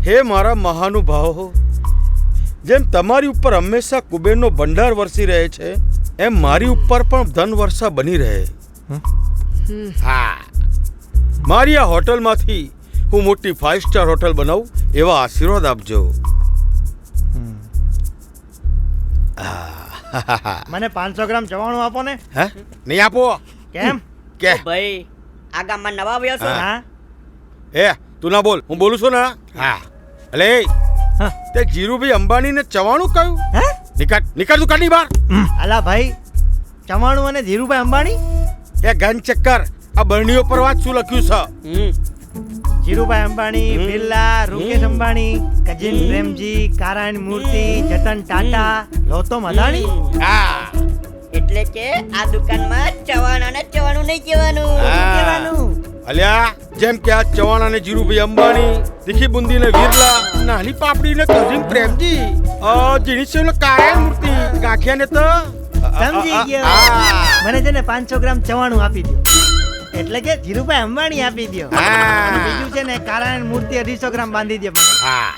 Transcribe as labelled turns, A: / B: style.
A: હે મારા મહાનુભાવો, જેમ તમારી ઉપર હંમેશા કુબેરનો ભંડાર વરસી રહે છે, એમ મારી ઉપર પણ ધન વર્ષા બની રહે. હા, મારી આ હોટલમાંથી હું મોટી 5 સ્ટાર હોટલ બનાવું એવા આશીર્વાદ આપજો.
B: મને 500 ગ્રામ ચવાણું આપો ને.
A: હે? નહીં આપો.
B: કેમ?
A: કે
C: ભાઈ આ ગામમાં નવા આવ્યા છો?
B: હા
A: એ તું ના બોલ, હું બોલું છું ને. હા, અલે
B: હા.
A: તે ધીરુભાઈ અંબાણીને ચવાણું કહ્યું?
B: હે?
A: નીકળ તું કાઢી બહાર.
B: અલા ભાઈ, ચવાણું અને ધીરુભાઈ અંબાણી?
A: એ ઘન ચક્કર, આ બરણીઓ પર વાત શું લખ્યું છે?
B: ધીરુભાઈ અંબાણી, બિરલા, રૂકેશ અંબાણી, કજિન પ્રેમજી, કારાયણ મૂર્તિ, જતન ટાટા, ગૌતમ અદાણી.
A: હા,
C: એટલે કે આ દુકાનમાં ચવાણું નહીં કહેવાનું.
A: હા.
B: કહેવાનું.
A: અલ્યા, જેમ કે આ ચવાણા ને ધીરુભાઈ અંબાણી, તીખી બુંદી ને વિરલા, નાની પાપડી ને કજિન પ્રેમજી, જીની સેવ ને કારાયણ મૂર્તિ, ગાંઠિયા ને તો
B: સમજી ગયો.
A: હા.
B: મને છે ને 500 ગ્રામ ચવાણું આપી દો. એટલે કે ધીરુભાઈ અંબાણી આપી દો.
A: હા.
B: અને બીજું છે ને કારાયણ મૂર્તિ 250 ગ્રામ બાંધી દે મને.
A: હા.